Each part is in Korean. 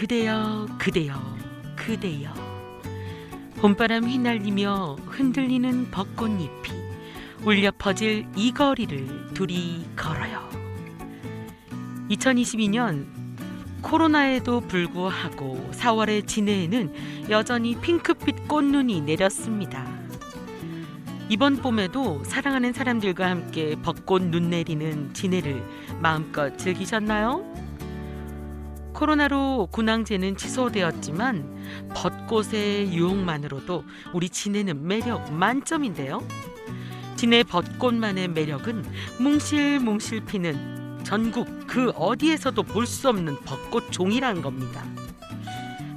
그대여 그대여 그대여. 봄바람 휘날리며 흔들리는 벚꽃잎이 울려 퍼질 이 거리를 둘이 걸어요. 2022년 코로나에도 불구하고 4월의 진해에는 여전히 핑크빛 꽃눈이 내렸습니다. 이번 봄에도 사랑하는 사람들과 함께 벚꽃 눈 내리는 진해를 마음껏 즐기셨나요? 코로나로 군항제는 취소되었지만 벚꽃의 유혹만으로도 우리 진해는 매력 만점인데요. 진해 벚꽃만의 매력은 뭉실뭉실 피는 전국 그 어디에서도 볼 수 없는 벚꽃 종이란 겁니다.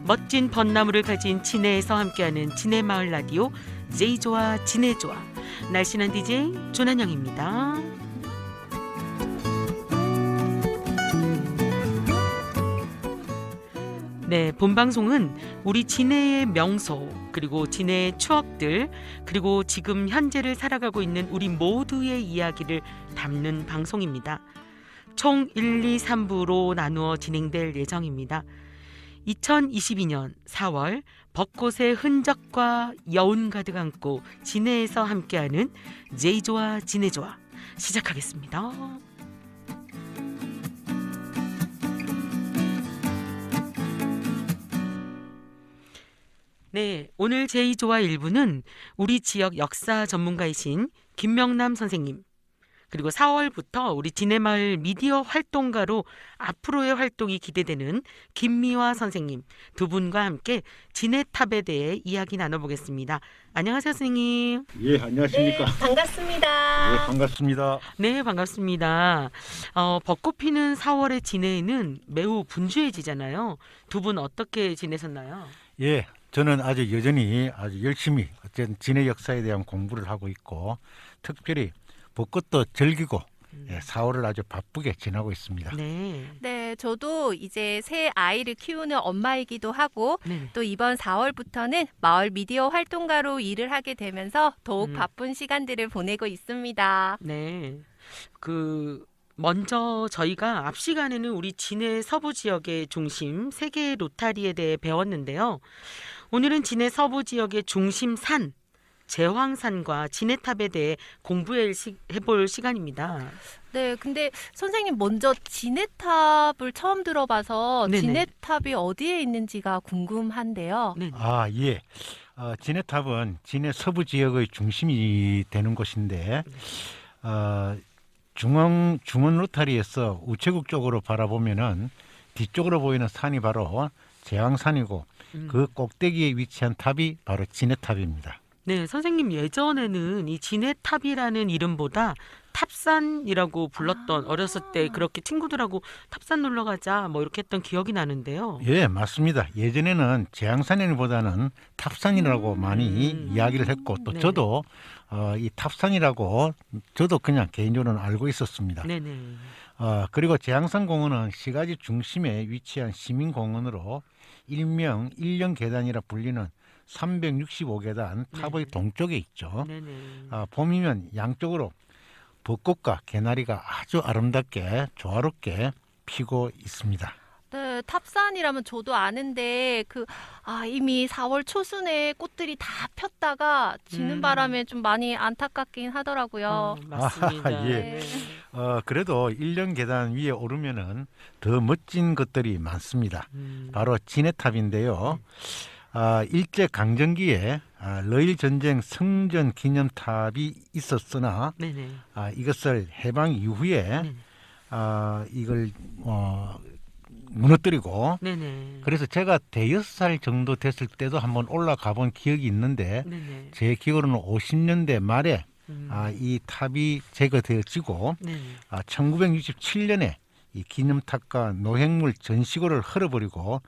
멋진 벚나무를 가진 진해에서 함께하는 진해마을 라디오 제이조와 진해조와 날씬한 DJ 조난영입니다. 네, 본방송은 우리 진해의 명소, 그리고 진해의 추억들, 그리고 지금 현재를 살아가고 있는 우리 모두의 이야기를 담는 방송입니다. 총 1, 2, 3부로 나누어 진행될 예정입니다. 2022년 4월 벚꽃의 흔적과 여운 가득 안고 진해에서 함께하는 제이조와 진해조와 시작하겠습니다. 네, 오늘 제이조와 1부는 우리 지역 역사 전문가이신 김명남 선생님, 그리고 4월부터 우리 진해마을 미디어 활동가로 앞으로의 활동이 기대되는 김미화 선생님 두 분과 함께 진해탑에 대해 이야기 나눠보겠습니다. 안녕하세요, 선생님. 예, 안녕하십니까. 네, 반갑습니다. 예, 반갑습니다. 네, 반갑습니다. 벚꽃 피는 4월의 진해에는 매우 분주해지잖아요. 두 분 어떻게 지내셨나요? 예, 저는 여전히 아주 열심히 어쨌든 진해 역사에 대한 공부를 하고 있고, 특별히 벚꽃도 즐기고 4월을 아주 바쁘게 지나고 있습니다. 네. 네, 저도 이제 새 아이를 키우는 엄마이기도 하고 네. 또 이번 4월부터는 마을 미디어 활동가로 일을 하게 되면서 더욱 바쁜 시간들을 보내고 있습니다. 네. 먼저 저희가 앞 시간에는 우리 진해 서부 지역의 중심 세계 로타리에 대해 배웠는데요. 오늘은 진해 서부 지역의 중심 산 제황산과 진해탑에 대해 공부해볼 시간입니다. 네, 근데 선생님 먼저 진해탑을 처음 들어봐서 네네. 진해탑이 어디에 있는지가 궁금한데요. 네. 아, 예. 진해탑은 진해 서부 지역의 중심이 되는 곳인데, 중원 로타리에서 우체국 쪽으로 바라보면은 뒤쪽으로 보이는 산이 바로 제황산이고, 그 꼭대기에 위치한 탑이 바로 진해탑입니다. 네, 선생님 예전에는 이 진해탑이라는 이름보다 탑산이라고 불렀던 어렸을 때 그렇게 친구들하고 탑산 놀러 가자 뭐 이렇게 했던 기억이 나는데요. 예, 맞습니다. 예전에는 제황산보다는 탑산이라고 많이 이야기를 했고, 또 네. 저도 이 탑산이라고 저도 그냥 개인적으로는 알고 있었습니다. 네네. 그리고 제황산 공원은 시가지 중심에 위치한 시민공원으로 일명 일령 계단이라 불리는 365계단 탑의 네. 동쪽에 있죠. 네네. 봄이면 양쪽으로 벚꽃과 개나리가 아주 아름답게 조화롭게 피고 있습니다. 네, 탑산이라면 저도 아는데 이미 4월 초순에 꽃들이 다 폈다가 지는 바람에 좀 많이 안타깝긴 하더라고요. 맞습니다. 예. 네. 그래도 일령 계단 위에 오르면은 더 멋진 것들이 많습니다. 바로 진해탑인데요. 일제 강점기에 러일 전쟁 성전 기념탑이 있었으나 네네. 이것을 해방 이후에 네네. 이걸 무너뜨리고, 네네. 그래서 제가 대여섯 살 정도 됐을 때도 한번 올라가 본 기억이 있는데, 네네. 제 기억으로는 50년대 말에 이 탑이 제거되어지고, 네네. 1967년에 이 기념탑과 노획물 전시고를 헐어버리고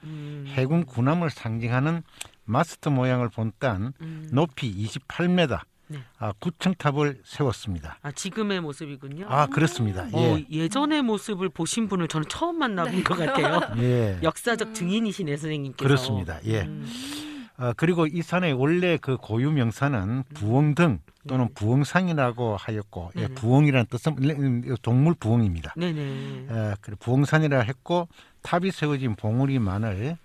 해군 군함을 상징하는 마스터 모양을 본딴 높이 28m 네. 구층탑을 세웠습니다. 지금의 모습이군요. 그렇습니다. 예. 예전의 모습을 보신 분을 저는 처음 만나본 것 같아요. 예. 역사적 증인이시네, 선생님께서. 그렇습니다. 예. 그리고 이 산의 원래 그 고유 명사는 부엉등 또는 부엉산이라고 하였고, 네네. 부엉이라는 뜻은 동물 부엉입니다. 네네. 부엉산이라 했고, 탑이 세워진 봉우리만을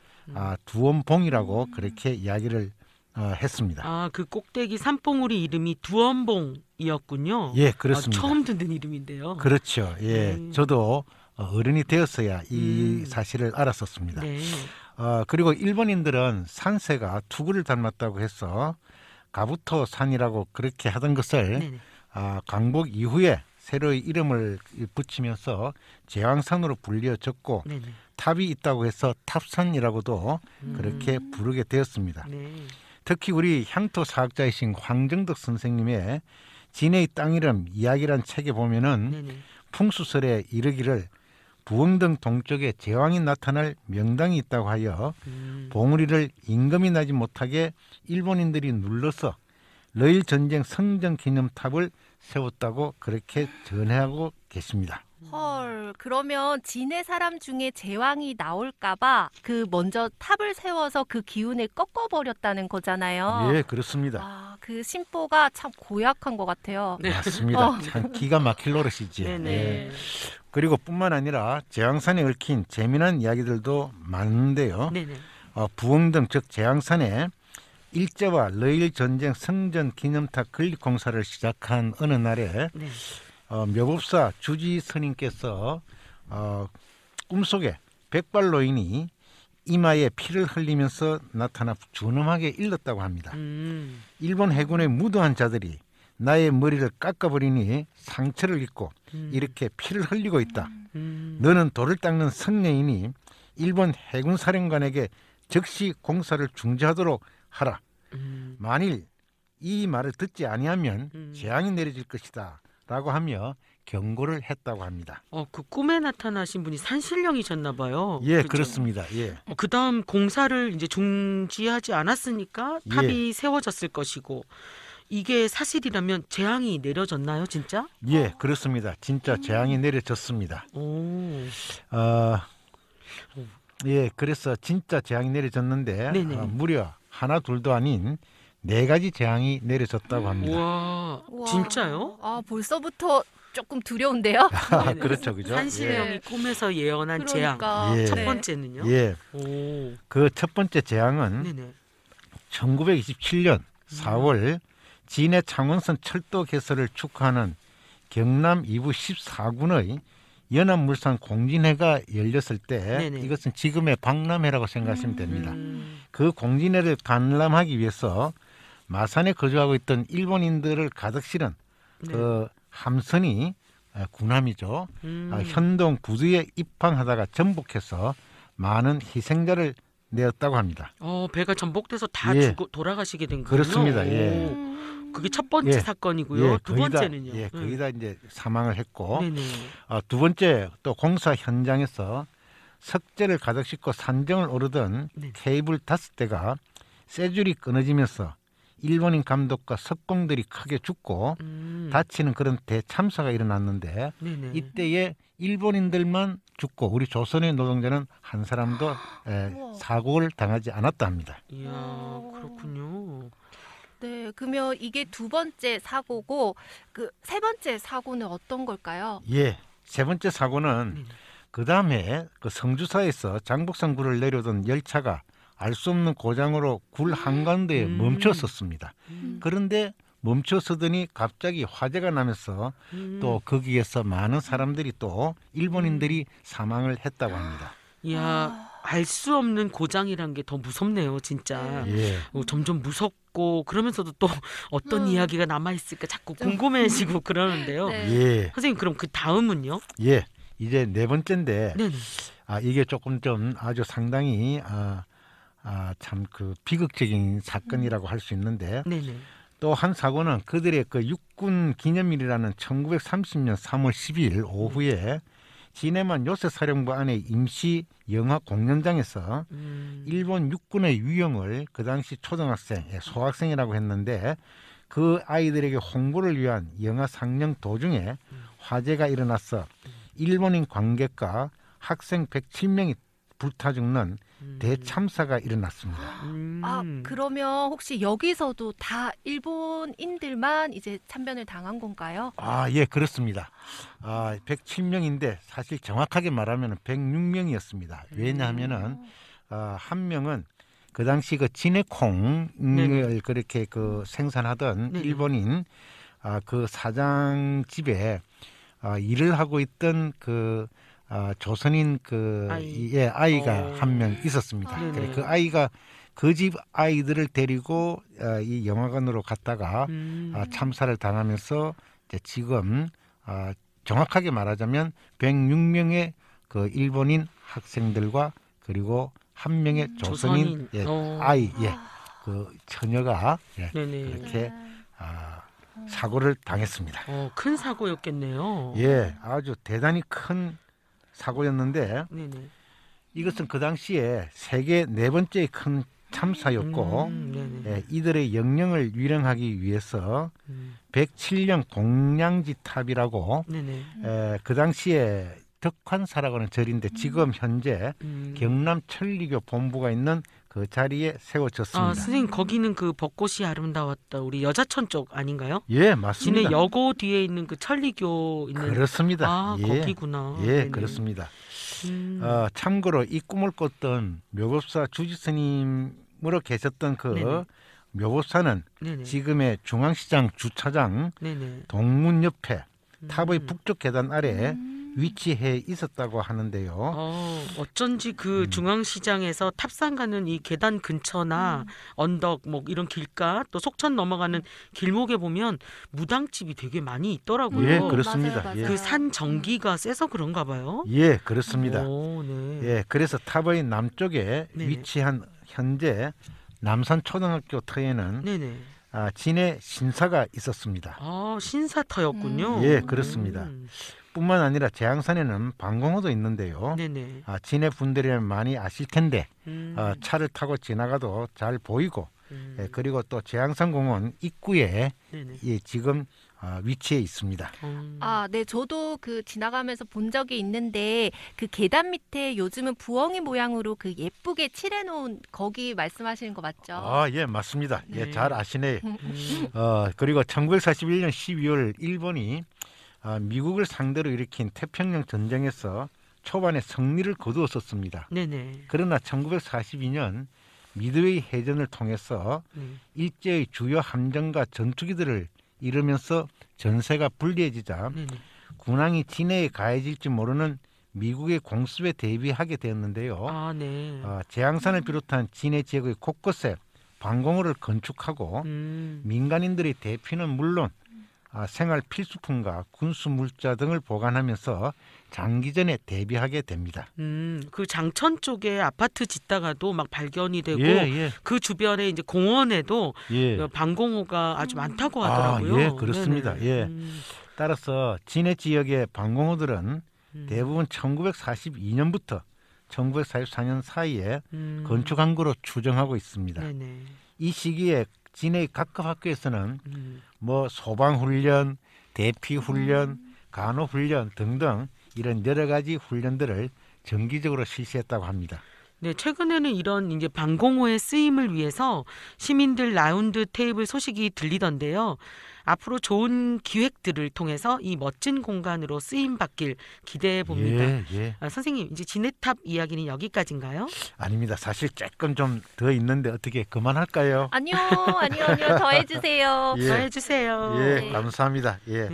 두엄봉이라고 그렇게 이야기를 했습니다. 아, 그 꼭대기 산봉우리 이름이 두엄봉이었군요. 예, 그렇습니다. 처음 듣는 이름인데요. 그렇죠. 예, 저도 어른이 되었어야 이 음. 사실을 알았었습니다. 네. 그리고 일본인들은 산세가 투구를 닮았다고 해서 가부토 산이라고 그렇게 하던 것을 네네. 광복 이후에 새로이 이름을 붙이면서 제왕산으로 불려졌고 네네. 탑이 있다고 해서 탑산이라고도 그렇게 부르게 되었습니다. 네. 특히 우리 향토 사학자이신 황정덕 선생님의 진해의 땅 이름 이야기란 책에 보면은 네네. 풍수설에 이르기를 부엉등 동쪽에 제왕이 나타날 명당이 있다고 하여 봉우리를 임금이 나지 못하게 일본인들이 눌러서 러일 전쟁 성전 기념탑을 세웠다고 그렇게 전해하고 계십니다. 헐, 그러면 진해 사람 중에 제왕이 나올까봐 그 먼저 탑을 세워서 그 기운을 꺾어버렸다는 거잖아요. 예, 그렇습니다. 그 심보가 참 고약한 것 같아요. 네. 맞습니다. 참 기가 막힐 노릇이지. 네네. 예. 그리고 뿐만 아니라 제왕산에 얽힌 재미난 이야기들도 많은데요. 네네. 부엉등 즉 제왕산에 일제와 러일 전쟁 성전 기념탑 건립 공사를 시작한 어느 날에 네. 묘법사 주지 스님께서 꿈속에 백발노인이 이마에 피를 흘리면서 나타나 준엄하게 일렀다고 합니다. 일본 해군의 무도한 자들이 나의 머리를 깎아버리니 상처를 입고 이렇게 피를 흘리고 있다. 너는 돌을 닦는 성녀이니 일본 해군 사령관에게 즉시 공사를 중지하도록 하라. 만일 이 말을 듣지 아니하면 재앙이 내려질 것이다. 라고 하며 경고를 했다고 합니다. 그 꿈에 나타나신 분이 산신령이셨나 봐요. 예, 그렇죠? 그렇습니다. 예. 그다음 공사를 이제 중지하지 않았으니까 탑이 세워졌을 것이고 이게 사실이라면 재앙이 내려졌나요, 진짜? 예, 그렇습니다. 진짜 재앙이 내려졌습니다. 오. 예, 그래서 진짜 재앙이 내려졌는데 네네. 무려 하나 둘도 아닌 4가지 재앙이 내려졌다고 합니다. 우와, 진짜요? 벌써부터 조금 두려운데요? 네네. 그렇죠, 그죠? 산신령이 예. 꿈에서 예언한 그러니까. 예. 재앙. 첫 네. 번째는요? 예, 오. 그 첫 번째 재앙은 네네. 1927년 4월 진해 창원선 철도 개설을 축하하는 경남 2부 14군의 연합물산 공진회가 열렸을 때 네네. 이것은 지금의 박람회라고 생각하시면 됩니다. 그 공진회를 관람하기 위해서 마산에 거주하고 있던 일본인들을 가득 실은 네. 그 함선이 군함이죠. 음. 현동 부두에 입항하다가 전복해서 많은 희생자를 내었다고 합니다. 배가 전복돼서 다 예. 돌아가시게 된 거군요. 그렇습니다. 예. 오. 그게 첫 번째 예. 사건이고요. 두 거의 다, 번째는요? 예, 거의 다 이제 사망을 했고, 네네. 두 번째 또 공사 현장에서 석재를 가득 싣고 산정을 오르던 네. 케이블 5대가 쇠줄이 끊어지면서 일본인 감독과 석공들이 크게 죽고 다치는 그런 대참사가 일어났는데 네네. 이때에 일본인들만 죽고 우리 조선의 노동자는 한 사람도 사고를 당하지 않았다 합니다. 이야, 오. 그렇군요. 네, 그러면 이게 두 번째 사고고 그 세 번째 사고는 어떤 걸까요? 예, 세 번째 사고는 네네. 그 다음에 그 성주사에서 장복산 굴을 내려오던 열차가 알 수 없는 고장으로 굴 한가운데에 멈췄었습니다. 그런데 멈춰서더니 갑자기 화재가 나면서 또 거기에서 많은 사람들이 또 일본인들이 사망을 했다고 합니다. 이야, 알 수 없는 고장이란 게 더 무섭네요, 진짜. 예, 점점 무섭고 그러면서도 또 어떤 이야기가 남아 있을까 자꾸 궁금해지고 그러는데요. 네. 예, 선생님, 그럼 그 다음은요? 예. 이제 네 번째인데 네네. 이게 조금 좀 아주 상당히 참 그 비극적인 사건이라고 할 수 있는데 네네. 또 한 사고는 그들의 그 육군 기념일이라는 1930년 3월 12일 오후에 진해만 요새사령부 안에 임시 영화 공연장에서 일본 육군의 유형을 그 당시 초등학생, 소학생이라고 했는데 그 아이들에게 홍보를 위한 영화 상영 도중에 화재가 일어나서 일본인 관객과 학생 107명이 불타 죽는 대참사가 일어났습니다. 그러면 혹시 여기서도 다 일본인들만 이제 참변을 당한 건가요? 예, 그렇습니다. 107명인데 사실 정확하게 말하면 106명이었습니다. 왜냐하면은 한 명은 그 당시 그 진해콩을 네네. 그렇게 그 생산하던 네네. 일본인 그 사장 집에 일을 하고 있던 그 조선인 아이. 아이가 한 명 있었습니다. 네네. 그래 그 아이가 그 집 아이들을 데리고 이 영화관으로 갔다가 참사를 당하면서 이제 지금 정확하게 말하자면 106명의 그 일본인 학생들과 그리고 한 명의 조선인 조선인. 아이 아, 그 처녀가 네네. 그렇게 네. 사고를 당했습니다. 큰 사고였겠네요. 예, 아주 대단히 큰 사고였는데 네네. 이것은 그 당시에 세계 네 번째 큰 참사였고 네네. 예, 이들의 영령을 위령하기 위해서 음, 107령 동량지 탑이라고 네네. 그 당시에 덕환사라고 하는 절인데 지금 현재 경남 천리교 본부가 있는 그 자리에 세워졌습니다. 선생님 거기는 그 벚꽃이 아름다웠다. 우리 여자천 쪽 아닌가요? 예, 맞습니다. 진해 여고 뒤에 있는 그 천리교 있는. 그렇습니다. 예, 거기구나. 예, 네네. 그렇습니다. 음, 참고로 이 꿈을 꿨던 묘법사 주지 스님으로 계셨던 그 네네. 묘법사는 네네. 지금의 중앙시장 주차장 네네. 동문 옆에 탑의 음. 북쪽 계단 아래 위치해 있었다고 하는데요. 어쩐지 그 중앙시장에서 탑산 가는 이 계단 근처나 언덕 뭐 이런 길가 또 속천 넘어가는 길목에 보면 무당집이 되게 많이 있더라고요. 예, 그렇습니다. 맞아요, 예. 그 산 전기가 세서 그런가 봐요. 예, 그렇습니다. 네. 예, 그래서 탑의 남쪽에 네네. 위치한 현재 남산초등학교 터에는 네네. 진해 신사가 있었습니다. 신사터였군요. 예, 그렇습니다. 뿐만 아니라 제항산에는 방공호도 있는데요. 네네. 진해 분들이면 많이 아실 텐데 음, 차를 타고 지나가도 잘 보이고 음, 그리고 또 제항산 공원 입구에 네네. 지금 위치해 있습니다. 네, 저도 그 지나가면서 본 적이 있는데 그 계단 밑에 요즘은 부엉이 모양으로 그 예쁘게 칠해놓은 거기 말씀하시는 거 맞죠? 예, 맞습니다. 네. 예, 잘 아시네요. 음, 그리고 1941년 12월 일본이 미국을 상대로 일으킨 태평양 전쟁에서 초반에 승리를 거두었었습니다. 네네. 그러나 1942년 미드웨이 해전을 통해서 네. 일제의 주요 함정과 전투기들을 잃으면서 전세가 불리해지자 네네. 군항이 진해에 가해질지 모르는 미국의 공습에 대비하게 되었는데요. 네. 제항산을 비롯한 진해 지역의 곳곳에 방공호를 건축하고 민간인들의 대피는 물론 생활 필수품과 군수 물자 등을 보관하면서 장기전에 대비하게 됩니다. 그 장천 쪽에 아파트 짓다가도 막 발견이 되고 예. 그 주변에 이제 공원에도 예. 방공호가 아주 많다고 하더라고요. 예, 그렇습니다. 네네. 예. 따라서 진해 지역의 방공호들은 대부분 1942년부터 1944년 사이에 건축한 거로 추정하고 있습니다. 네네. 이 시기에 진해 각급 학교에서는 뭐 소방훈련, 대피훈련, 간호훈련 등등 이런 여러 가지 훈련들을 정기적으로 실시했다고 합니다. 네, 최근에는 이런 이제 방공호의 쓰임을 위해서 시민들 라운드 테이블 소식이 들리던데요. 앞으로 좋은 기획들을 통해서 이 멋진 공간으로 쓰임 받길 기대해 봅니다. 예. 선생님, 이제 진해탑 이야기는 여기까지인가요? 아닙니다. 사실 조금 좀 더 있는데 어떻게 그만할까요? 아니요. 더 해주세요. 예. 더 해주세요. 예, 네. 감사합니다. 예.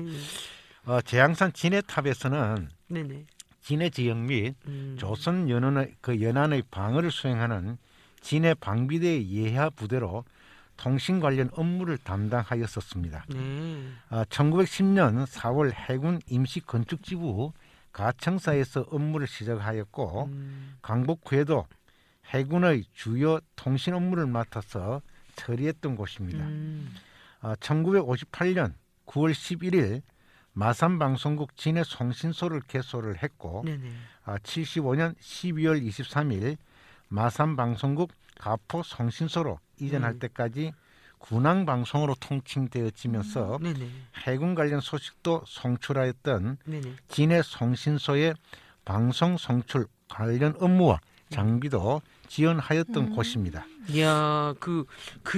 제항산 진해탑에서는 네네. 진해 지역 및 조선 연안의 방어를 수행하는 진해 방비대의 예하 부대로 통신 관련 업무를 담당하였었습니다. 네. 1910년 4월 해군 임시건축지부 가청사에서 업무를 시작하였고 강복 후에도 해군의 주요 통신 업무를 맡아서 처리했던 곳입니다. 1958년 9월 11일 마산방송국 진해송신소를 개소를 했고 네네. 75년 12월 23일 마산방송국 가포송신소로 이전할 때까지 군항방송으로 통칭되어지면서 네네. 해군 관련 소식도 송출하였던 네네. 진해송신소의 방송 송출 관련 업무와 장비도 지원하였던 곳입니다. 이야, 그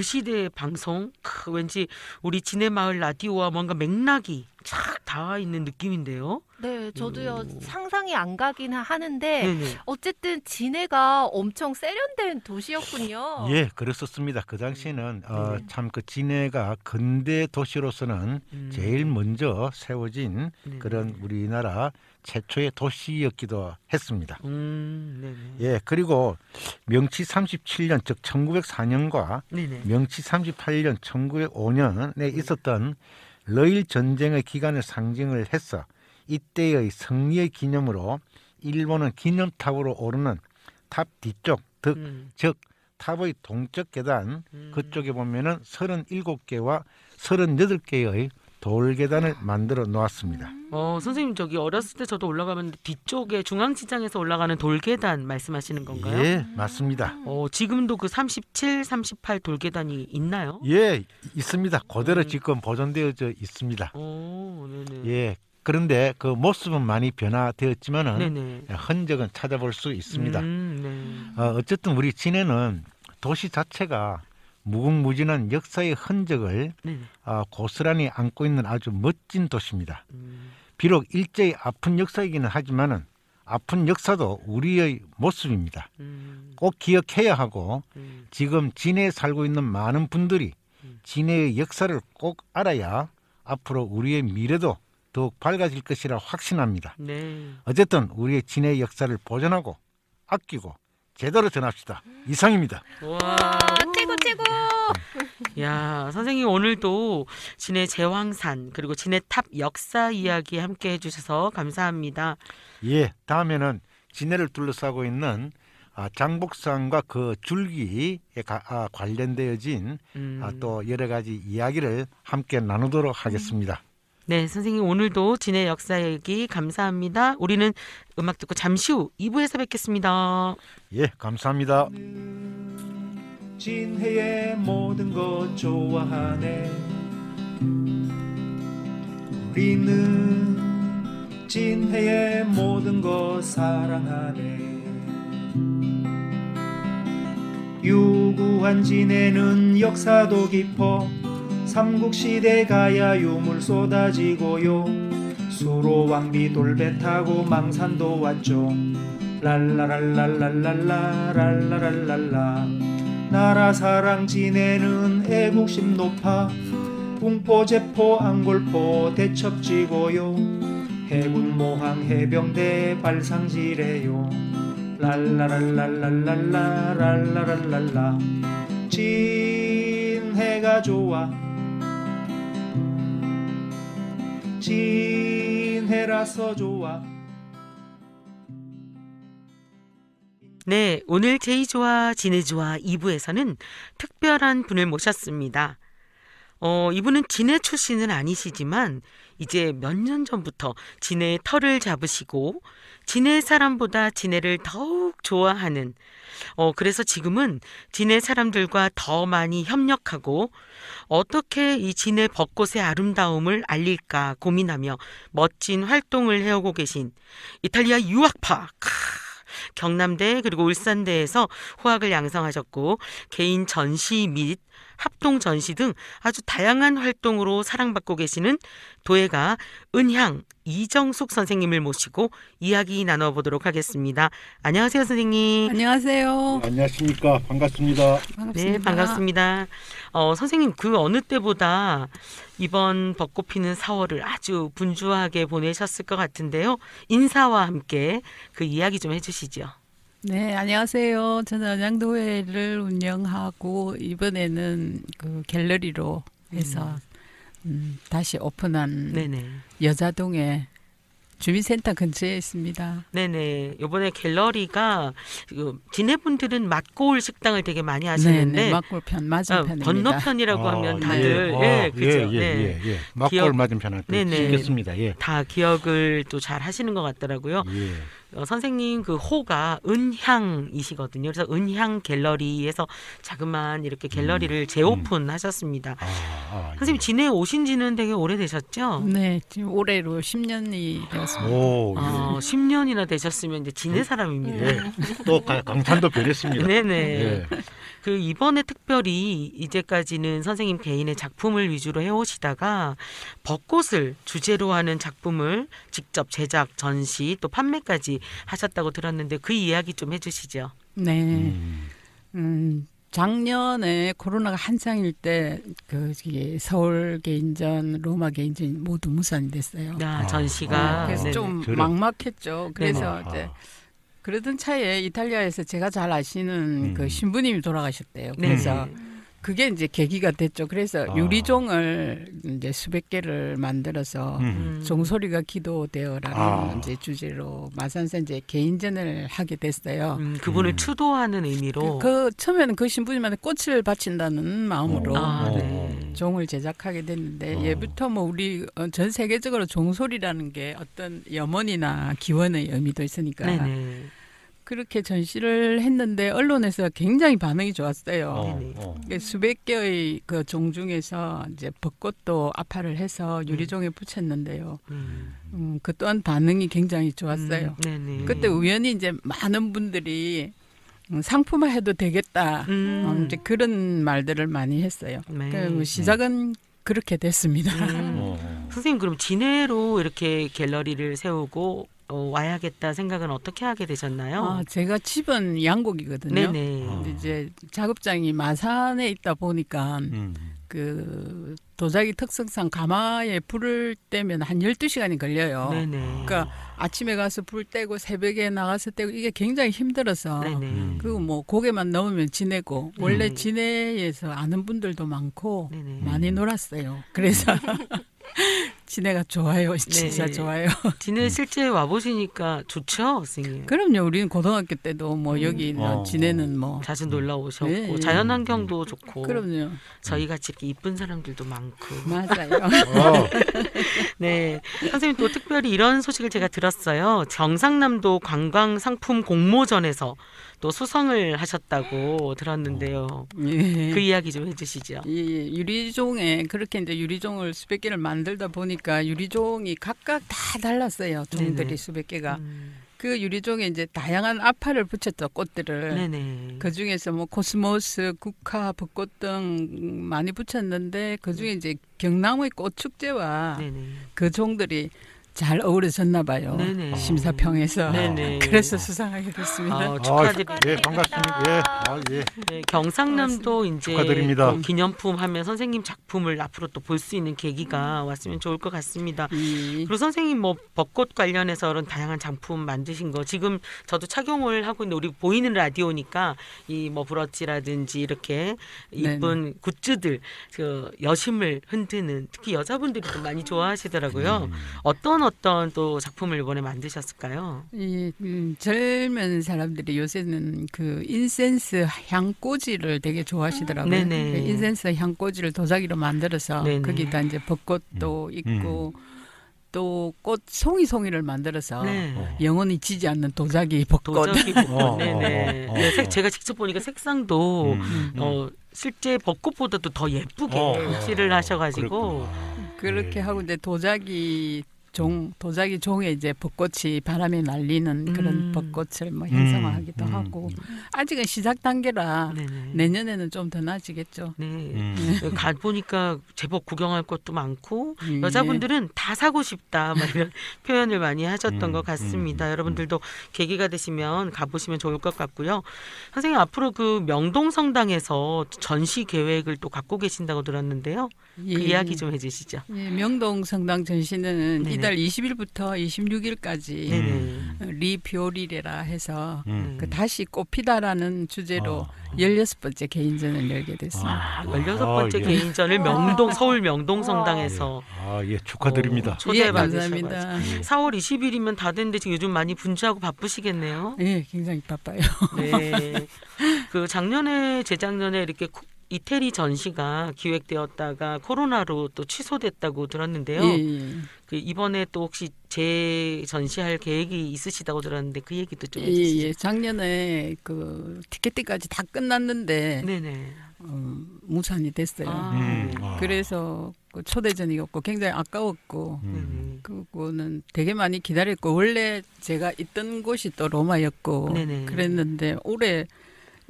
시대의 방송, 왠지 우리 진해마을 라디오와 뭔가 맥락이 착 닿아 있는 느낌인데요. 네, 저도요 상상이 안 가긴 하는데 네네. 어쨌든 진해가 엄청 세련된 도시였군요. 예, 그랬었습니다. 그 당시에는 네. 참 그 진해가 근대 도시로서는 제일 먼저 세워진 네네. 그런 우리나라 최초의 도시였기도 했습니다. 네네. 예, 그리고 명치 37년 즉 1904년과 네네. 명치 38년 1905년에 있었던 러일 전쟁의 기간을 상징을 해서 이때의 승리의 기념으로 일본은 기념탑으로 오르는 탑 뒤쪽 즉 탑의 동쪽 계단 그쪽에 보면은 37개와 38개의 돌계단을 만들어 놓았습니다. 선생님 저기 어렸을 때 저도 올라가면 뒤쪽에 중앙시장에서 올라가는 돌계단 말씀하시는 건가요? 예, 맞습니다. 지금도 그 37, 38 돌계단이 있나요? 예, 있습니다. 그대로 지금 보존되어져 있습니다. 네네. 예, 그런데 그 모습은 많이 변화되었지만은 네네. 흔적은 찾아볼 수 있습니다. 네. 어쨌든 우리 진해는 도시 자체가 무궁무진한 역사의 흔적을 네네. 고스란히 안고 있는 아주 멋진 도시입니다. 비록 일제히 아픈 역사이기는 하지만은 아픈 역사도 우리의 모습입니다. 꼭 기억해야 하고 지금 진해에 살고 있는 많은 분들이 진해의 역사를 꼭 알아야 앞으로 우리의 미래도 더욱 밝아질 것이라 확신합니다. 네. 어쨌든 우리의 진해의 역사를 보존하고 아끼고 제대로 전합시다. 이상입니다. 와, 최고 최고. 야, 선생님 오늘도 진해 제황산 그리고 진해탑 역사 이야기 함께 해주셔서 감사합니다. 예, 다음에는 진해를 둘러싸고 있는 장복산과 그 줄기에 관련되어진 또 여러 가지 이야기를 함께 나누도록 하겠습니다. 네, 선생님 오늘도 진해 역사 얘기 감사합니다. 우리는 음악 듣고 잠시 후 2부에서 뵙겠습니다. 예, 감사합니다. 진해의 모든 것 좋아하네. 우리는 진해의 모든 것 사랑하네. 유구한 진해는 역사도 깊어. 삼국시대 가야 유물 쏟아지고요. 수로왕비 돌배 타고 망산도 왔죠. 랄라랄랄랄랄라 랄라랄랄라. 나라 사랑 진해는 애국심 높아. 궁포제포 안골포 대첩지고요. 해군 모항 해병대 발상지래요. 랄라랄랄랄랄라 랄라랄랄라. 진해가 좋아. 진해라서 좋아. 네, 오늘 제이조와 진해조와 2부에서는 특별한 분을 모셨습니다. 이분은 진해 출신은 아니시지만 이제 몇 년 전부터 진해의 터를 잡으시고 진해 사람보다 진해를 더욱 좋아하는 그래서 지금은 진해 사람들과 더 많이 협력하고 어떻게 이 진해 벚꽃의 아름다움을 알릴까 고민하며 멋진 활동을 해오고 계신 이탈리아 유학파 경남대 그리고 울산대에서 후학을 양성하셨고 개인 전시 및 합동 전시 등 아주 다양한 활동으로 사랑받고 계시는 도예가 은향 이정숙 선생님을 모시고 이야기 나눠보도록 하겠습니다. 안녕하세요, 선생님. 안녕하세요. 안녕하십니까. 반갑습니다. 반갑습니다. 네, 반갑습니다. 선생님 그 어느 때보다 이번 벚꽃 피는 4월을 아주 분주하게 보내셨을 것 같은데요. 인사와 함께 그 이야기 좀 해주시죠. 네, 안녕하세요. 저는 언양도회를 운영하고 이번에는 그 갤러리로 해서 다시 오픈한 네네. 여자동에 주민센터 근처에 있습니다. 네네. 이번에 갤러리가 진해 분들은 맛골 식당을 되게 많이 하시는데 네, 막골편 맞은편입니다. 건너편이라고 하면 다들 그죠. 예. 막골 기억- 맞은편 할때 네네. 쉽겠습니다. 예. 다 기억을 또 잘 하시는 것 같더라고요. 예. 선생님 그 호가 은향이시거든요. 그래서 은향 갤러리에서 자그마한 이렇게 갤러리를 재오픈하셨습니다. 선생님 예. 진해 오신 지는 되게 오래되셨죠? 네, 지금 올해로 10년이 되었습니다. 오, 예. 10년이나 되셨으면 이제 진해 사람입니다. 예. 또 강산도 변했습니다. 네네. 예. 그 이번에 특별히 이제까지는 선생님 개인의 작품을 위주로 해오시다가 벚꽃을 주제로 하는 작품을 직접 제작, 전시 또 판매까지 하셨다고 들었는데 그 이야기 좀 해주시죠. 네. 작년에 코로나가 한창일 때 그 서울 개인전, 로마 개인전 모두 무산이 됐어요. 전시가 그래서 네네. 좀 저런. 막막했죠. 그래서 이제 그러던 차에 이탈리아에서 제가 잘 아시는 그 신부님이 돌아가셨대요. 그래서 그게 이제 계기가 됐죠. 그래서 유리종을 이제 수백 개를 만들어서 종소리가 기도되어라는 이제 주제로 마산에서 이제 개인전을 하게 됐어요. 그분을 추도하는 의미로. 그 처음에는 그 신부님한테 꽃을 바친다는 마음으로 네. 종을 제작하게 됐는데 예부터 뭐 우리 전 세계적으로 종소리라는 게 어떤 염원이나 기원의 의미도 있으니까 네네. 그렇게 전시를 했는데 언론에서 굉장히 반응이 좋았어요. 수백 개의 그 종 중에서 이제 벚꽃도 압화를 해서 유리종에 붙였는데요. 그 또한 반응이 굉장히 좋았어요. 네네. 그때 우연히 이제 많은 분들이 상품화해도 되겠다. 이제 그런 말들을 많이 했어요. 네. 그러니까 시작은 그렇게 됐습니다. 선생님 그럼 진해로 이렇게 갤러리를 세우고 와야겠다 생각은 어떻게 하게 되셨나요? 제가 집은 양곡이거든요. 네네. 근데 이제 작업장이 마산에 있다 보니까 그 도자기 특성상 가마에 불을 떼면 한 12시간이 걸려요. 네네. 그러니까 아침에 가서 불 떼고 새벽에 나가서 떼고 이게 굉장히 힘들어서 네네. 그리고 뭐 고개만 넘으면 지내고 원래 진해에서 아는 분들도 많고 네네. 많이 놀았어요. 그래서 진해가 좋아요. 진짜 네. 좋아요. 진해 실제 와보시니까 좋죠, 선생님? 그럼요. 우리는 고등학교 때도 뭐 여기 진해는 뭐 자주 놀러 오셨고 네, 네. 자연환경도 좋고 그럼요. 저희 같이 이렇게 이쁜 사람들도 많고 맞아요. 네 선생님 또 특별히 이런 소식을 제가 들었어요. 경상남도 관광상품 공모전에서 또 수상을 하셨다고 들었는데요. 예. 그 이야기 좀 해주시죠. 이 유리종에 그렇게 이제 유리종을 수백 개를 만들다 보니까 유리종이 각각 다 달랐어요. 종들이 네네. 수백 개가. 그 유리종에 이제 다양한 앞화를 붙였죠. 꽃들을. 네네. 그 중에서 뭐 코스모스, 국화, 벚꽃 등 많이 붙였는데 그 중에 이제 경남의 꽃 축제와 네네. 그 종들이 잘 어우러졌나 봐요. 네네. 심사평에서. 네네. 그래서 수상하게 됐습니다. 축하드립니다. 예, 반갑습니다. 예. 예. 네, 경상남도 이제 축하드립니다. 또 기념품 하면 선생님 작품을 앞으로 또 볼 수 있는 계기가 왔으면 좋을 것 같습니다. 그리고 선생님 뭐 벚꽃 관련해서 이런 다양한 작품 만드신 거 지금 저도 착용을 하고 있는데 우리 보이는 라디오니까 이 뭐 브러치라든지 이렇게 이쁜 굿즈들 그 여심을 흔드는 특히 여자분들이 또 많이 좋아하시더라고요. 어떤 또 작품을 이번에 만드셨을까요? 이 젊은 사람들이 요새는 그 인센스 향꽂이를 되게 좋아하시더라고요. 네네. 그 인센스 향꽂이를 도자기로 만들어서 네네. 거기다 이제 벚꽃도 있고 또 꽃 송이송이를 만들어서 네. 영원히 지지 않는 도자기 벚꽃. 도자기 벚꽃. 네네. 네, 제가 직접 보니까 색상도 실제 벚꽃보다도 더 예쁘게 칠을 하셔가지고 그렇게 하고 이제 도자기 종에 이제 벚꽃이 바람에 날리는 그런 벚꽃을 뭐 형상화하기도 하고 아직은 시작 단계라 네네. 내년에는 좀 더 나아지겠죠. 네. 가 보니까 제법 구경할 것도 많고 여자분들은 다 사고 싶다 막 이런 표현을 많이 하셨던 것 같습니다. 여러분들도 계기가 되시면 가보시면 좋을 것 같고요. 선생님 앞으로 그 명동성당에서 전시 계획을 또 갖고 계신다고 들었는데요. 그 이야기 좀 해주시죠. 예, 명동 성당 전시는 네네. 이달 20일부터 26일까지 네네. 리비오리레라 해서 그 다시 꽃피다라는 주제로 16번째 개인전을 열게 됐습니다. 16번째 예. 개인전을 서울 명동성당에서 예, 축하드립니다. 초대받으셔가지고 감사합니다. 4월 20일이면 다 됐는데 지금 요즘 많이 분주하고 바쁘시겠네요. 예, 굉장히 바빠요. 네. 그 작년에 재작년에 이렇게 이태리 전시가 기획되었다가 코로나로 또 취소됐다고 들었는데요. 예. 그 이번에 또 혹시 재전시할 계획이 있으시다고 들었는데 그 얘기도 좀 해주시죠. 예. 작년에 그 티켓팅까지 다 끝났는데 네네. 무산이 됐어요. 그래서 그 초대전이었고 굉장히 아까웠고 그거는 되게 많이 기다렸고 원래 제가 있던 곳이 또 로마였고 네네. 그랬는데 올해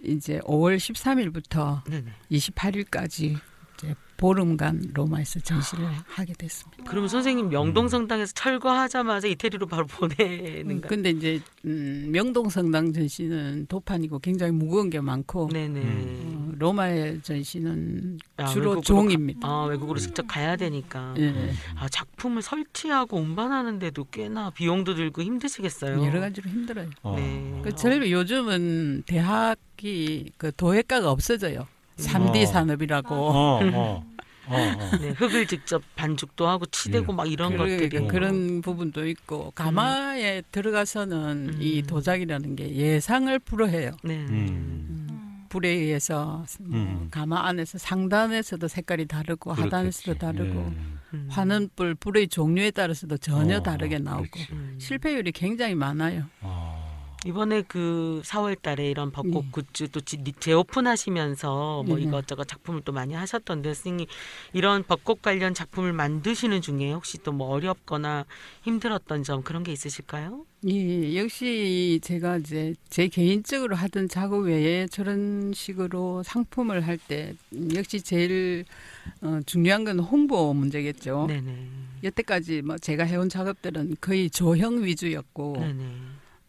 이제 5월 13일부터 네네. 28일까지 이제 보름간 로마에서 전시를 하게 됐습니다. 그러면 선생님 명동성당에서 철거하자마자 이태리로 바로 보내는가? 근데 이제 명동성당 전시는 도판이고 굉장히 무거운 게 많고 네네. 로마의 전시는 아, 주로 외국으로 종입니다. 외국으로 직접 가야 되니까. 예. 작품을 설치하고 운반하는데도 꽤나 비용도 들고 힘드시겠어요. 여러 가지로 힘들어요. 네. 제일 요즘은 대학이 그 도예과가 없어져요. 3D 산업이라고. 네, 흙을 직접 반죽도 하고 치대고 막 이런 것들이 그런 부분도 있고 가마에 들어가서는 이 도자기라는 게 예상을 불허해요. 네. 불에 의해서 가마 안에서 상단에서도 색깔이 다르고 하단에서도 다르고 화는 불의 종류에 따라서도 전혀 다르게 나오고 실패율이 굉장히 많아요. 이번에 그 4월 달에 이런 벚꽃 굿즈 또 재오픈하시면서 뭐 이것저것 작품을 또 많이 하셨던데 선생님 이런 벚꽃 관련 작품을 만드시는 중에 혹시 또 뭐 어렵거나 힘들었던 점 그런 게 있으실까요? 예, 역시 제가 이제 제 개인적으로 하던 작업 외에 저런 식으로 상품을 할 때 역시 제일 중요한 건 홍보 문제겠죠. 네네. 여태까지 뭐 제가 해온 작업들은 거의 조형 위주였고 네네.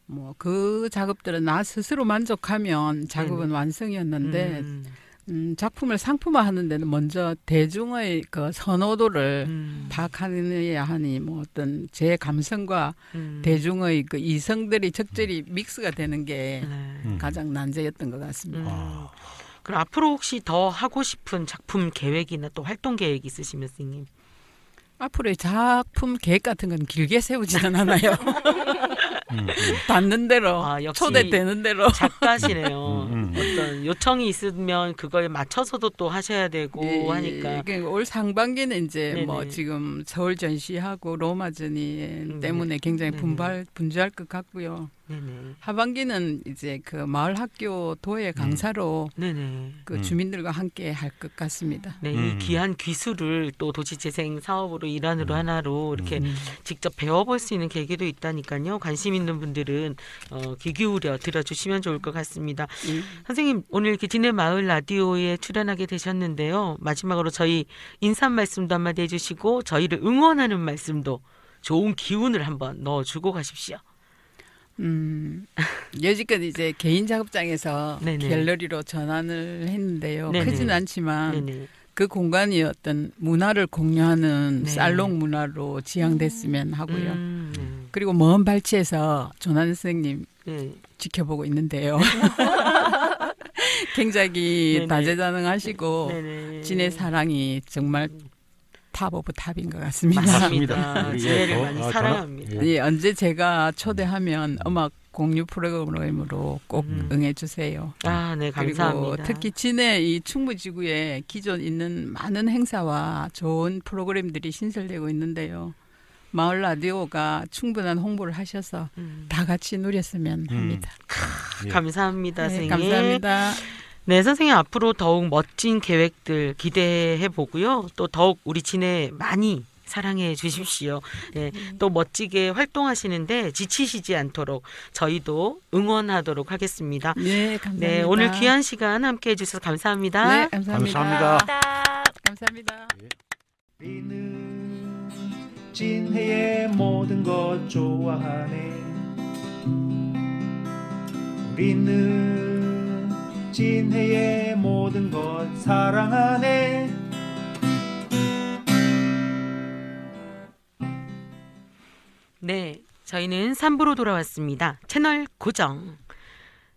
뭐 그 작업들은 나 스스로 만족하면 작업은 완성이었는데 작품을 상품화하는 데는 먼저 대중의 그 선호도를 파악해야 하니 뭐 어떤 제 감성과 대중의 그 이성들이 적절히 믹스가 되는 게 가장 난제였던 것 같습니다. 그럼 앞으로 혹시 더 하고 싶은 작품 계획이나 또 활동 계획 있으시면 선생님? 앞으로의 작품 계획 같은 건 길게 세우지는 않아요. 닿는 대로 역시 초대되는 대로 작가시네요. 어떤 요청이 있으면 그거에 맞춰서도 또 하셔야 되고 하니까. 그러니까 올 상반기는 이제 네네. 뭐 지금 서울 전시하고 로마 전이 때문에 굉장히 분주할 것 같고요. 네네. 하반기는 이제 그 마을 학교 도예 강사로 네네. 그 주민들과 함께 할 것 같습니다. 네, 이 귀한 기술을 또 도시재생 사업으로 일환으로 하나로 이렇게 직접 배워볼 수 있는 계기도 있다니까요. 관심 있는 분들은 귀 기울여 들어주시면 좋을 것 같습니다. 선생님 오늘 이렇게 진해 마을 라디오에 출연하게 되셨는데요. 마지막으로 저희 인사 말씀도 한마디 해주시고 저희를 응원하는 말씀도 좋은 기운을 한번 넣어주고 가십시오. 여지껏 이제 개인 작업장에서 네네. 갤러리로 전환을 했는데요. 네네. 크진 않지만 네네. 그 공간이 어떤 문화를 공유하는 네. 살롱 문화로 지향됐으면 하고요. 그리고 먼 발치에서 조난 선생님 네. 지켜보고 있는데요. 굉장히 네네. 다재다능하시고 네네. 진의 사랑이 정말 탑 오브 탑인 것 같습니다. 맞습니다. 예, 진해를 더, 많이 아, 사랑합니다. 예, 언제 제가 초대하면 음악 공유 프로그램으로 꼭 응해주세요. 아, 네, 그리고 감사합니다. 특히 진해 이 충무지구에 기존 있는 많은 행사와 좋은 프로그램들이 신설되고 있는데요. 마을 라디오가 충분한 홍보를 하셔서 다 같이 누렸으면 합니다. 감사합니다, 네, 선생님. 감사합니다. 네, 선생님 앞으로 더욱 멋진 계획들 기대해 보고요. 또 더욱 우리 진해 많이 사랑해 주십시오. 네, 또 멋지게 활동하시는데 지치시지 않도록 저희도 응원하도록 하겠습니다. 네, 감사합니다. 네, 오늘 귀한 시간 함께 해주셔서 감사합니다. 네, 감사합니다. 감사합니다. 감사합니다. 우리는 진해의 모든 것 좋아하네. 우리는 진해의 모든 것 사랑하네. 네, 저희는 3부로 돌아왔습니다. 채널 고정.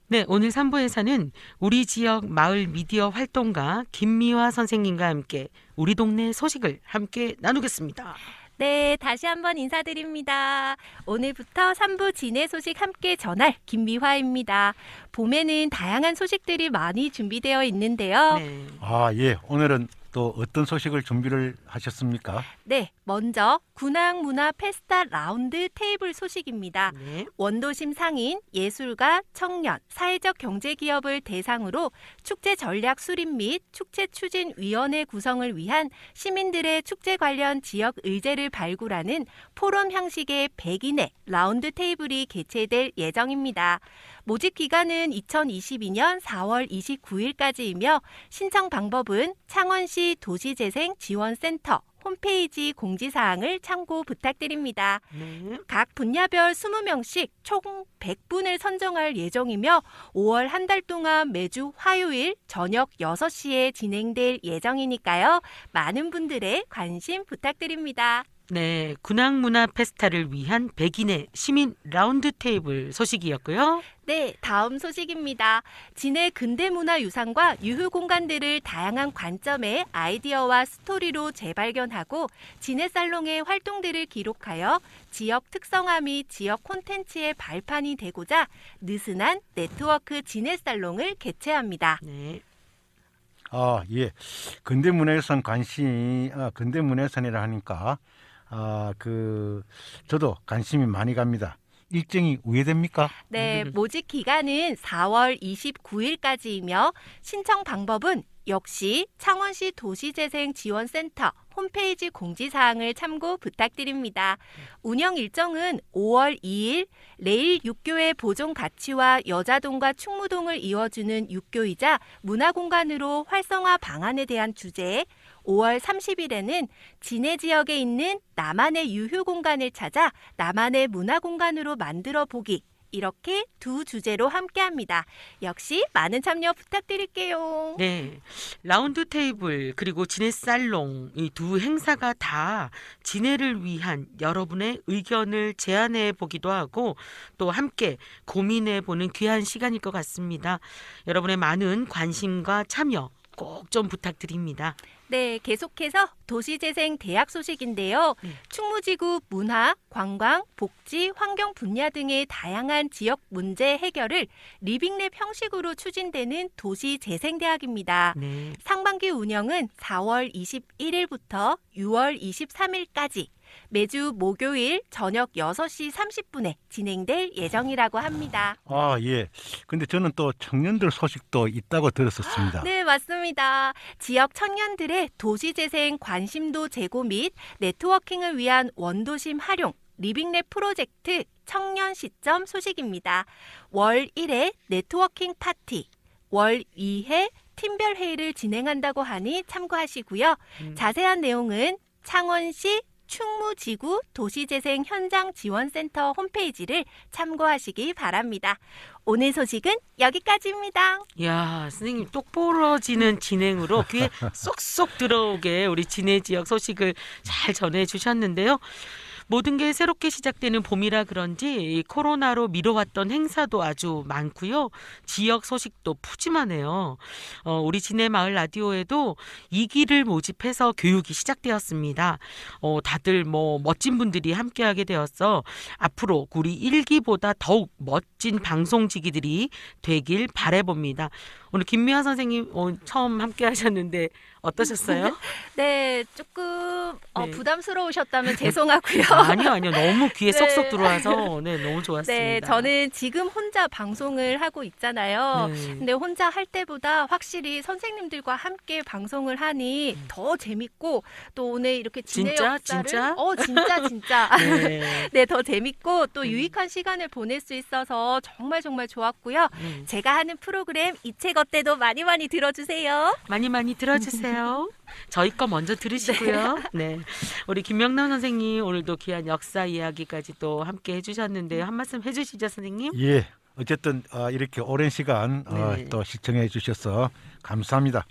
네, 오늘 3부에서는 우리 지역 마을 미디어 활동가 김미화 선생님과 함께 우리 동네 소식을 함께 나누겠습니다. 네, 다시 한번 인사드립니다. 오늘부터 3부 진해 소식 함께 전할 김미화입니다. 봄에는 다양한 소식들이 많이 준비되어 있는데요. 네. 예. 오늘은 또 어떤 소식을 준비를 하셨습니까? 네, 먼저 군항문화 페스타 라운드 테이블 소식입니다. 네. 원도심 상인, 예술가, 청년, 사회적 경제기업을 대상으로 축제 전략 수립 및 축제 추진 위원회 구성을 위한 시민들의 축제 관련 지역 의제를 발굴하는 포럼 형식의 100인의 라운드 테이블이 개최될 예정입니다. 모집 기간은 2022년 4월 29일까지이며 신청 방법은 창원시 도시재생지원센터 홈페이지 공지사항을 참고 부탁드립니다. 네. 각 분야별 20명씩 총 100분을 선정할 예정이며 5월 한 달 동안 매주 화요일 저녁 6시에 진행될 예정이니까요. 많은 분들의 관심 부탁드립니다. 네, 군악문화 페스타를 위한 백인의 시민 라운드 테이블 소식이었고요. 네, 다음 소식입니다. 진해 근대문화유산과 유휴공간들을 다양한 관점의 아이디어와 스토리로 재발견하고 진해살롱의 활동들을 기록하여 지역 특성화 및 지역 콘텐츠의 발판이 되고자 느슨한 네트워크 진해살롱을 개최합니다. 네. 예. 근대문화유산 근대문화유산이라 하니까 저도 관심이 많이 갑니다. 일정이 우회됩니까? 네, 모집 기간은 4월 29일까지이며 신청 방법은 역시 창원시 도시재생지원센터 홈페이지 공지사항을 참고 부탁드립니다. 운영 일정은 5월 2일 레일 육교의 보존 가치와 여자동과 충무동을 이어주는 육교이자 문화공간으로 활성화 방안에 대한 주제, 5월 30일에는 진해 지역에 있는 나만의 유휴공간을 찾아 나만의 문화공간으로 만들어 보기, 이렇게 두 주제로 함께합니다. 역시 많은 참여 부탁드릴게요. 네, 라운드 테이블 그리고 진해 살롱 이 두 행사가 다 진해를 위한 여러분의 의견을 제안해 보기도 하고 또 함께 고민해 보는 귀한 시간일 것 같습니다. 여러분의 많은 관심과 참여 꼭 좀 부탁드립니다. 네, 계속해서 도시재생 대학 소식인데요. 충무지구 문화, 관광, 복지, 환경 분야 등의 다양한 지역 문제 해결을 리빙랩 형식으로 추진되는 도시재생대학입니다. 네. 상반기 운영은 4월 21일부터 6월 23일까지 매주 목요일 저녁 6시 30분에 진행될 예정이라고 합니다. 예. 근데 저는 또 청년들 소식도 있다고 들었었습니다. 네, 맞습니다. 지역 청년들의 도시재생 관심도 제고 및 네트워킹을 위한 원도심 활용 리빙랩 프로젝트 청년 시점 소식입니다. 월 1회 네트워킹 파티, 월 2회 팀별 회의를 진행한다고 하니 참고하시고요. 자세한 내용은 창원시 충무지구 도시재생 현장지원센터 홈페이지를 참고하시기 바랍니다. 오늘 소식은 여기까지입니다. 야, 선생님 똑부러지는 진행으로 귀에 쏙쏙 들어오게 우리 진해 지역 소식을 잘 전해주셨는데요. 모든 게 새롭게 시작되는 봄이라 그런지 이 코로나로 미뤄왔던 행사도 아주 많고요. 지역 소식도 푸짐하네요. 우리 진해 마을 라디오에도 2기를 모집해서 교육이 시작되었습니다. 다들 멋진 분들이 함께하게 되었어 앞으로 우리 1기보다 더욱 멋진 방송지기들이 되길 바라봅니다. 오늘 김미화 선생님 처음 함께하셨는데 어떠셨어요? 네, 조금 네. 부담스러우셨다면 죄송하고요. 아니요. 너무 귀에 네. 쏙쏙 들어와서 너무 좋았습니다. 네, 저는 지금 혼자 방송을 하고 있잖아요. 네. 근데 혼자 할 때보다 확실히 선생님들과 함께 방송을 하니 더 재밌고 또 오늘 이렇게 진해 진짜? 역사를 진짜? 진짜 네. 네, 더 재밌고 또 유익한 시간을 보낼 수 있어서 정말 좋았고요. 제가 하는 프로그램 이채거 때도 많이 들어주세요. 많이 들어주세요. 저희 거 먼저 들으시고요. 네. 우리 김명남 선생님 오늘도 귀한 역사 이야기까지 또 함께 해주셨는데요. 한 말씀 해주시죠, 선생님. 예. 어쨌든 이렇게 오랜 시간 네. 또 시청해 주셔서 감사합니다.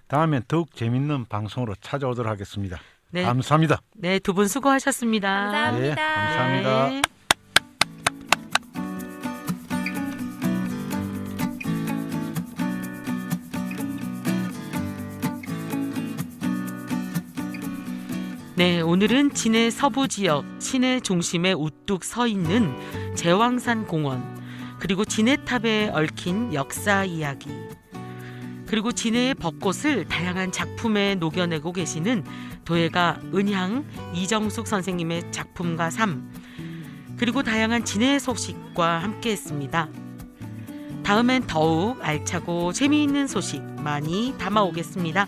다음엔 더욱 재밌는 방송으로 찾아오도록 하겠습니다. 네. 감사합니다. 네, 두 분 수고하셨습니다. 감사합니다. 네, 감사합니다. 네. 네, 오늘은 진해 서부 지역 시내 중심에 우뚝 서 있는 제왕산 공원, 그리고 진해탑에 얽힌 역사 이야기, 그리고 진해의 벚꽃을 다양한 작품에 녹여내고 계시는 도예가 은향 이정숙 선생님의 작품과 삶, 그리고 다양한 진해 소식과 함께했습니다. 다음엔 더욱 알차고 재미있는 소식 많이 담아오겠습니다.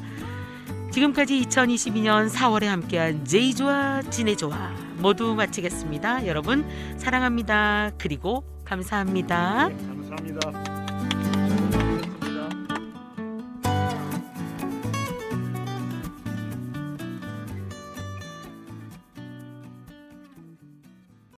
지금까지 2022년 4월에 함께한 제이조와 진해조와 모두 마치겠습니다. 여러분 사랑합니다. 그리고 감사합니다. 감사합니다. 감사합니다.